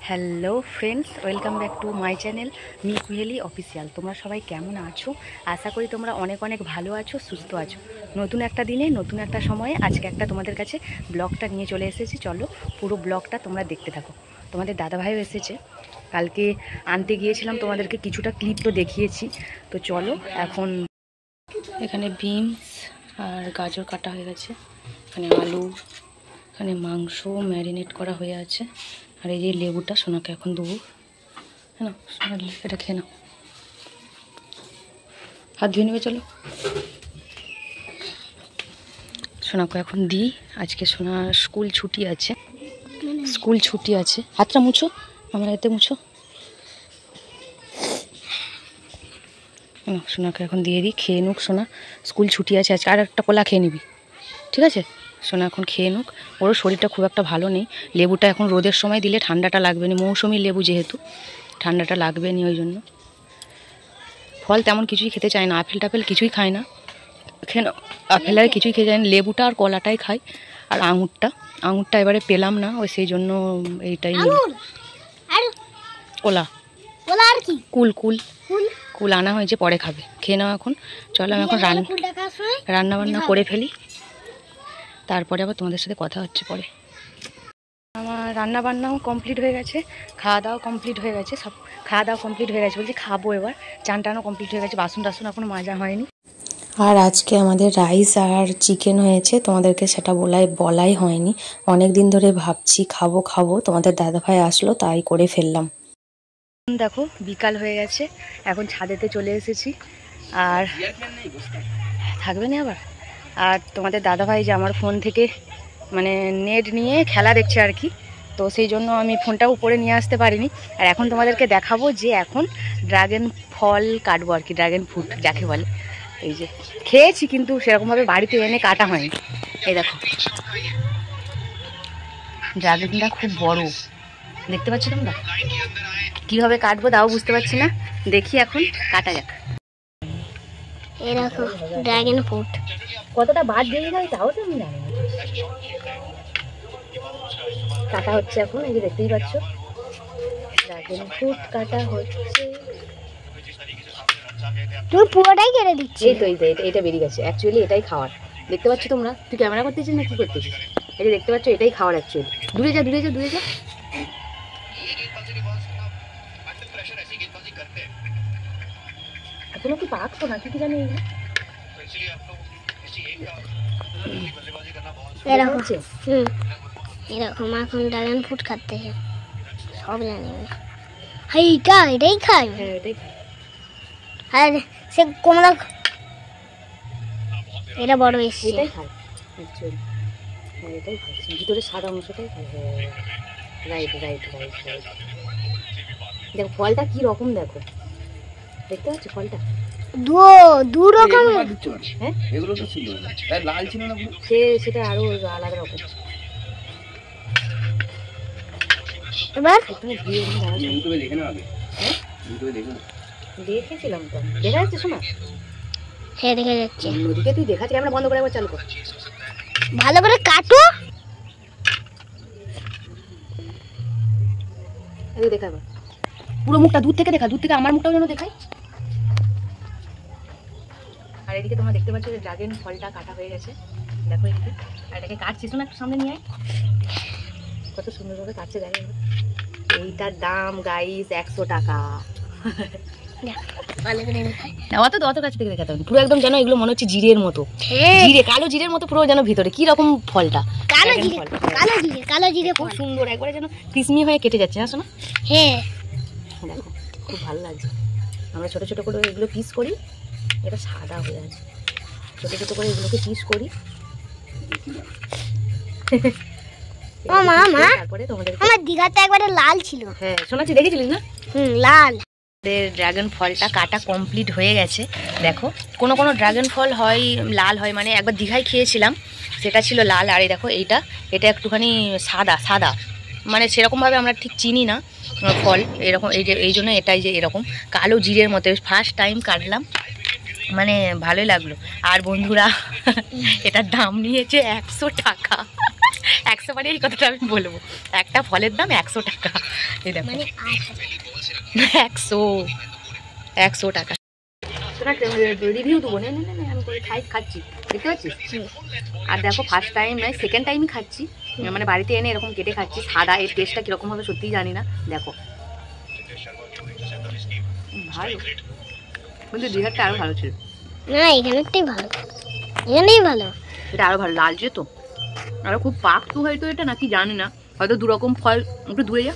Hello friends, welcome back to my channel me Kuheli official. তোমরা সবাই কেমন আছো? আশা করি তোমরা অনেক অনেক ভালো আছো, সুস্থ আছো। নতুন একটা দিনে নতুন একটা সময়ে আজকে একটা তোমাদের কাছে ব্লগটা নিয়ে চলে এসেছি। চলো পুরো ব্লগটা তোমরা দেখতে থাকো। তোমাদের দাদাভাইও এসেছে, কালকে আনতে গিয়েছিলাম, তোমাদেরকে কিছুটা ক্লিপ তো দেখিয়েছি। তো চলো এখন এখানে বিনস আর গাজর কাটা হয়ে গেছে, এখানে আলু, এখানে মাংস ম্যারিনেট করা হয়ে আছে, আর এই যে লেবুটা সোনাকে এখন দেবো। হ্যাঁ, সোনা এটা খেয়ে নাও, হাত ধুয়ে নেবে। চলো সোনাকে এখন দিই। আজকে সোনার স্কুল ছুটি আছে, হাতটা মুছো, আমার এতে মুছো। সোনাকে এখন দিয়ে দিই, খেয়ে নুক সোনা, স্কুল ছুটি আছে আজকে। আর একটা কলা খেয়ে নিবি, ঠিক আছে? সোনা এখন খেয়ে নুক, ওরও শরীরটা খুব একটা ভালো নেই। লেবুটা এখন রোদের সময় দিলে ঠান্ডাটা লাগবে না, মৌসুমি লেবু যেহেতু ঠান্ডাটা লাগবে না, ওই জন্য। ফল তেমন কিছুই খেতে চায় না, আপেল টাপেল কিছুই খায় না। খেয়ে নাও, আপেল আর কিছুই খেতে চায় না, লেবুটা আর কলাটাই খায়। আর আঙুরটা এবারে পেলাম না, ওই সেই জন্য এইটাই কলা আর কি কুল আনা হয়েছে, পরে খাবে। খেয়ে নাও এখন। চলো আমি এখন রান্না বান্না করে ফেলি, তারপরে আবার তোমাদের সাথে কথা হচ্ছে পরে। আমার রান্না বান্নাও কমপ্লিট হয়ে গেছে, খাওয়া দাওয়া কমপ্লিট হয়ে গেছে, সব খাওয়া দাওয়া কমপ্লিট হয়ে গেছে বলছি, খাবো এবার। চান টানও কমপ্লিট হয়ে গেছে, বাসন টাসন এখনো মাজা হয়নি। আর আজকে আমাদের রাইস আর চিকেন হয়েছে, তোমাদেরকে সেটা বলাই হয়নি। অনেক দিন ধরে ভাবছি খাবো, তোমাদের দাদাভাই আসলো তাই করে ফেললাম। দেখো বিকাল হয়ে গেছে, এখন ছাদেতে চলে এসেছি। আর থাকবে না আবার। আর তোমাদের দাদাভাই যে আমার ফোন থেকে মানে নেট নিয়ে খেলা দেখছে আর কি, তো সেই জন্য আমি ফোনটাও উপরে নিয়ে আসতে পারিনি। আর এখন তোমাদেরকে দেখাবো যে এখন ড্রাগন ফল কাটবো আর কি, ড্রাগন ফ্রুট যাকে বলে। এই যে খেয়েছি, কিন্তু সেরকমভাবে বাড়িতে এনে কাটা হয়নি। এই দেখো ড্রাগনটা খুব বড়, দেখতে পাচ্ছ তোমরা? কীভাবে কাটবো তাও বুঝতে পারছি না, দেখি এখন কাটা যাক। এই দেখো ড্রাগন ফ্রুট কতটা বাদ দিয়ে যায় তাও তো আমি জানি না। কাটা হচ্ছে এখন, এই যে দেখতেই পাচ্ছ ড্রাগন ফ্রুট কাটা হচ্ছে। তুই পুরোটাই কেটে দিচ্ছিস? এই তো এটা বেরিয়ে গেছে, অ্যাকচুয়ালি এটাই খাওয়ার। দেখতে পাচ্ছ তোমরা? তুই ক্যামেরা করতেছিস না কি করতেছিস? এই যে দেখতে পাচ্ছ এটাই খাওয়ার অ্যাকচুয়ালি। দূরে যা। এখনো কি পাকতো না কি জানি। এরকম এরকম এখন ড্রাগন ফ্রুট খাতে সব জানি। এটাই খাই। হ্যাঁ এটাই খাই। আর সে কমলা এটা বড় বেশি, এটাই খাই অ্যাকচুয়ালি। হ্যাঁ এটাই খাচ্ছি, ভিতরে সাদা অংশটাই খাই। রাইট। দেখো ফলটা কি রকম, দেখো দেখতে পাচ্ছ ফলটা দু রকম। হ্যাঁ এগুলো তো ছিল লাল ছিল না, সেটা আরো আলাদা রকম। এবার দেখেছিলাম তো, দেখা যাচ্ছে শোনা? হ্যাঁ দেখা যাচ্ছে। নদীকে তুই দেখাচ্ছি, আমরা বন্ধ করে একবার চালু কর। ভালো করে কাটো। এই দেখা এবার পুরো মুখটা দূর থেকে দেখা, দূর থেকে আমার মুখটাও যেন দেখাই। আর এদিকে তোমরা দেখতে পাচ্ছ যে ড্রাগন ফলটা কাটা হয়ে গেছে, দেখো এদিকে। আর এটাকে কাটছি, শোনা একটু সামনে নিয়ে আয়, কত সুন্দরভাবে কাটছে দেখো। এইটার দাম গাইস 100 টাকা। অত কাছ থেকে দেখাতে হবে, পুরো একদম যেন এগুলো মনে হচ্ছে জিরের মতো, কালো জিরের মতো পুরো যেন ভিতরে কি রকম ফলটা। কালো জিরে খুব সুন্দর, একবারে যেন কিসমি হয়ে কেটে যাচ্ছে। হ্যাঁ শোনা? হ্যাঁ দেখো খুব ভালো লাগছে। আমরা ছোট ছোট করে এগুলো পিস করি, এটা সাদা হয়ে আছে, ছোট ছোট করে এগুলোকে পিস করি। তারপরে তোমাদের আমার দিঘাতে একবারে লাল ছিল। হ্যাঁ শোনাচ্ছি, দেখেছিলিস না? লাল। ড্রাগন ফলটা কাটা কমপ্লিট হয়ে গেছে। দেখো কোনো ড্রাগন ফল হয় লাল হয়, মানে একবার দীঘায় খেয়েছিলাম সেটা ছিল লাল। আর এই দেখো এটা একটুখানি সাদা, মানে সেরকমভাবে আমরা ঠিক চিনি না ফল এরকম। এই জন্য এটাই যে এরকম কালো জিরের মতো, ফার্স্ট টাইম কাটলাম, মানে ভালোই লাগলো। আর বন্ধুরা এটার দাম নিয়েছে 100 টাকা। 100 বারে এই কথাটা আমি বলবো, একটা ফলের দাম 100 টাকা। এই দেখো মানে 100 টাকা। রিভিউ দেবো, না না না আমি খাচ্ছি, দেখতে পাচ্ছিস? আর দেখো ফার্স্ট টাইম নয়, সেকেন্ড টাইমই খাচ্ছি, মানে বাড়িতে এনে এরকম কেটে খাচ্ছি। সাদা এর টেস্টটা কীরকম হবে সত্যিই জানি না। দেখো ভালো, কিন্তু দীঘারটা আরও ভালো ছিল। না এখানেরটাই ভালো, এখানেই ভালো। এটা আরও ভালো, লালচে তো আরও খুব পাকতো হয়তো এটা, নাকি জানি না। হয়তো দুরকম ফল, একটু দূরে যা,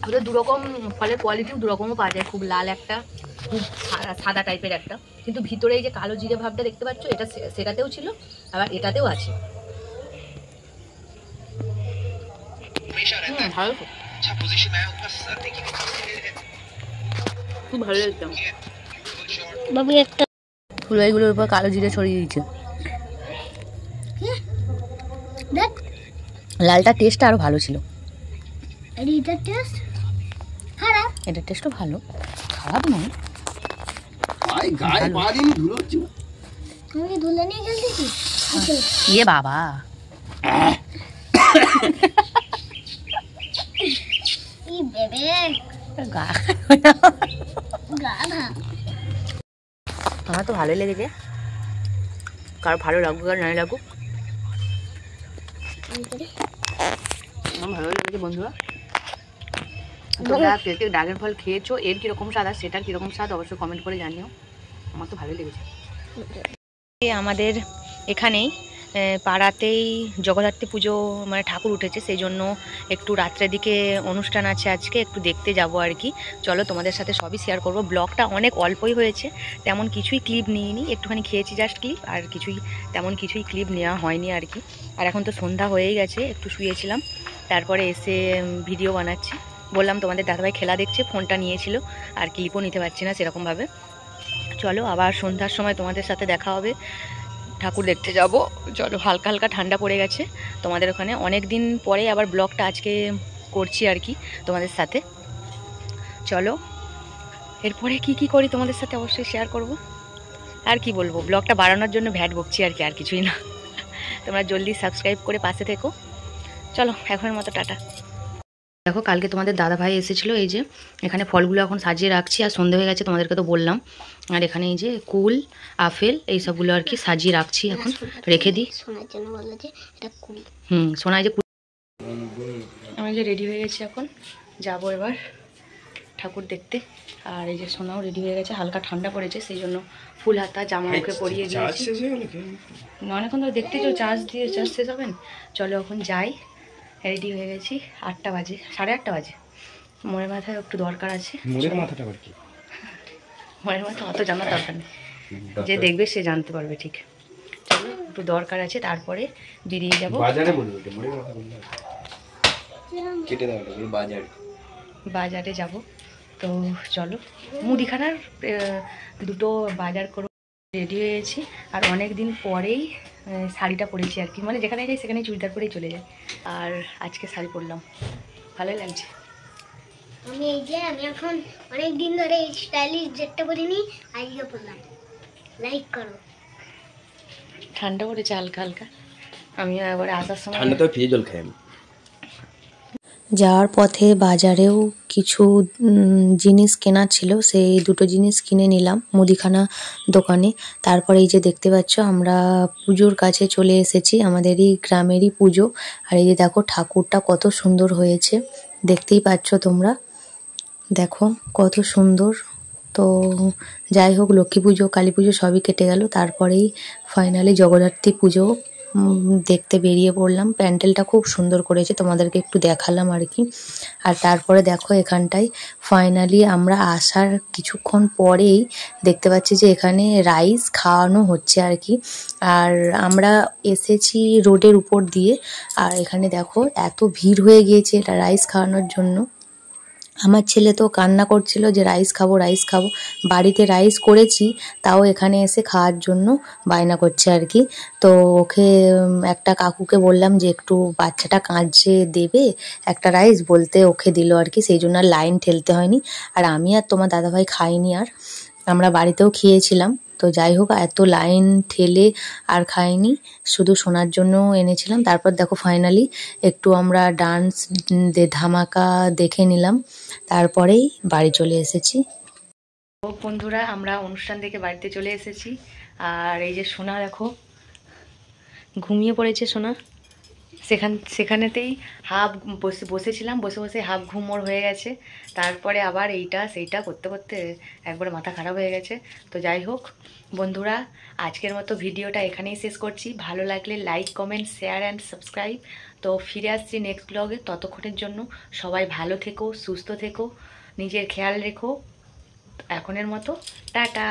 হয়তো দুরকম ফলের কোয়ালিটিও দুরকমও পাওয়া যায়। খুব লাল একটা, খুব সাদা টাইপের একটা, কিন্তু ভিতরে এই যে কালো জিরে ভাবটা দেখতে পাচ্ছ, এটা সেটাতেও ছিল, আবার এটাতেও আছে। ভালো, খুব ভালো লাগছে। বাবু একটা ফুলবাইগুলোর উপর কালো জিরে ছড়িয়ে দিয়েছে। দেখ লালটা টেস্টটা আরও ভালো ছিল। এটার টেস্ট খারাপ, এটার টেস্টও ভালো, খারাপ নয়। তুমি কি ধুলে নিয়ে খেলতেছিস? ইয়ে বাবা, ই বেবে গা গাধা। আমার তো ভালোই লেগেছে, কারো ভালো লাগুক আর নাই লাগুক, আমার ভালো লেগেছে। বন্ধুরা তোমরা কে কে ড্রাগন ফল খেয়েছো, এর কীরকম স্বাদ আর সেটার কীরকম স্বাদ অবশ্যই কমেন্ট করে জানিও। আমার তো ভালোই লেগেছে। আমাদের এখানেই পাড়াতেই জগদ্ধাত্রী পুজো, মানে ঠাকুর উঠেছে, সেই জন্য একটু রাত্রের দিকে অনুষ্ঠান আছে আজকে, একটু দেখতে যাব আর কি। চলো তোমাদের সাথে সবই শেয়ার করব। ব্লগটা অনেক অল্পই হয়েছে, তেমন কিছুই ক্লিপ নিইনি, একটুখানি খেয়েছি জাস্ট ক্লিপ, আর তেমন কিছুই ক্লিপ নেওয়া হয়নি আর কি। আর এখন তো সন্ধ্যা হয়েই গেছে, একটু শুয়েছিলাম, তারপরে এসে ভিডিও বানাচ্ছি। বললাম তোমাদের দাদাভাই খেলা দেখছে, ফোনটা নিয়েছিল, আর ক্লিপও নিতে পারছি না সেরকমভাবে। চলো আবার সন্ধ্যার সময় তোমাদের সাথে দেখা হবে, ঠাকুর দেখতে যাব। চলো, হালকা হালকা ঠান্ডা পড়ে গেছে তোমাদের ওখানে, অনেক দিন পরে আবার ব্লগটা আজকে করছি আর কি তোমাদের সাথে। চলো এরপরে কি করি তোমাদের সাথে অবশ্যই শেয়ার করব। আর কি বলবো, ব্লগটা বাড়ানোর জন্য ভ্যাট বকছি আর কি, আর কিছুই না। তোমরা জলদি সাবস্ক্রাইব করে পাশে থেকো। চলো এখনের মতো টাটা। দেখো কালকে তোমাদের দাদাভাই এসেছিলো, এই যে এখানে ফলগুলো এখন সাজিয়ে রাখছি, আর সন্ধে হয়ে গেছে তোমাদেরকে তো বললাম। আর এখানে এই যে কুল, আপেল, এই সবগুলো আর কি সাজিয়ে রাখছি, এখন রেখে দিই। শোনার জন্য বললো যে এটা কুল। শোনায় যে আমি যে রেডি হয়ে গেছি, এখন যাব এবার ঠাকুর দেখতে। আর এই যে সোনাও রেডি হয়ে গেছে, হালকা ঠান্ডা পড়েছে সেই জন্য ফুল হাতা জামা ওকে পরিয়ে দিয়েছি। অনেকক্ষণ ধরে দেখতেছো চার্জ শেষ হবেন। চলো এখন যাই, রেডি হয়ে গেছি, 8টা বাজে, 8:30 বাজে। মনের মাথায় একটু দরকার আছে। মনের মাথা অত জানার দরকার নেই, যে দেখবে সে জানতে পারবে ঠিক। চলো একটু দরকার আছে, তারপরে বেরিয়ে যাবো। বাজারে যাব তো চলো, মুদিখানার দুটো বাজার করবো, রেডি হয়ে গেছি। আর অনেক দিন পরেই শাড়িটা পরেছি আর কি, মানে যেখানে যাই সেখানে চুড়িদার পরেই চলে যাই, আর আজকে শাড়ি পরলাম, ভালোই লাগছে। আমি এখন অনেক দিন ধরে এই স্টাইলিশ ড্রেসটা পরিনি, আজকে পরলাম। লাইক করো। ঠান্ডা পড়েছে হালকা হালকা, আমি এবারে আসার সময় ঠান্ডা তো ফ্রিজে জল খাই আমি। যাওয়ার পথে বাজারেও কিছু জিনিস কেনা ছিল, সেই দুটো জিনিস কিনে নিলাম মুদিখানা দোকানে। তারপরে এই যে দেখতে পাচ্ছ আমরা পুজোর কাছে চলে এসেছি, আমাদেরই গ্রামেরই পুজো। আর এই যে দেখো ঠাকুরটা কত সুন্দর হয়েছে, দেখতেই পাচ্ছ তোমরা, দেখো কত সুন্দর। তো যাই হোক, লক্ষ্মী পুজো কালী পুজো সবই কেটে গেল, তারপরেই ফাইনালি জগদ্ধাত্রী পুজো দেখতে বেরিয়ে পড়লাম। প্যান্ডেলটা খুব সুন্দর করেছে, তোমাদেরকে একটু দেখালাম আর কি। আর তারপরে দেখো এখানটায় ফাইনালি আমরা আসার কিছুক্ষণ পরেই দেখতে পাচ্ছি যে এখানে রাইস খাওয়ানো হচ্ছে আর কি। আর আমরা এসেছি রোডের উপর দিয়ে, আর এখানে দেখো এত ভিড় হয়ে গিয়েছে এটা রাইস খাওয়ানোর জন্য। আমার ছেলে তো কান্না করছিল যে রাইস খাবো রাইস খাবো, বাড়িতে রাইস করেছি তাও এখানে এসে খাওয়ার জন্য বায়না করছে আর কি। তো ওকে একটা কাকুকে বললাম যে একটু বাচ্চাটা কাঁদছে দেবে একটা রাইস, বলতে ওকে দিল আর কি, সেই জন্য আর লাইন ঠেলতে হয়নি। আর আমি আর তোমার দাদাভাই খাইনি, আর আমরা বাড়িতেও খেয়েছিলাম। তো যাই হোক, এত লাইন ঠেলে আর খাইনি, শুধু সোনার জন্য এনেছিলাম। তারপর দেখো ফাইনালি একটু আমরা ডান্স ধামাকা দেখে নিলাম, তারপরেই বাড়ি চলে এসেছি। তো বন্ধুরা, আমরা অনুষ্ঠান দেখে বাড়িতে চলে এসেছি। আর এই যে সোনা দেখো ঘুমিয়ে পড়েছে সোনা, সেখানেতেই হাফ বসেছিলাম, বসে বসে হাফ ঘুম ওর হয়ে গেছে। তারপরে আবার এইটা সেইটা করতে করতে একবারে মাথা খারাপ হয়ে গেছে। তো যাই হোক বন্ধুরা, আজকের মতো ভিডিওটা এখানেই শেষ করছি। ভালো লাগলে like, comment, share and subscribe. তো ফিরে আসছি নেক্সট ব্লগে। ততক্ষণের জন্য সবাই ভালো থেকো, সুস্থ থেকো, নিজের খেয়াল রেখো। এখনের মতো টাটা।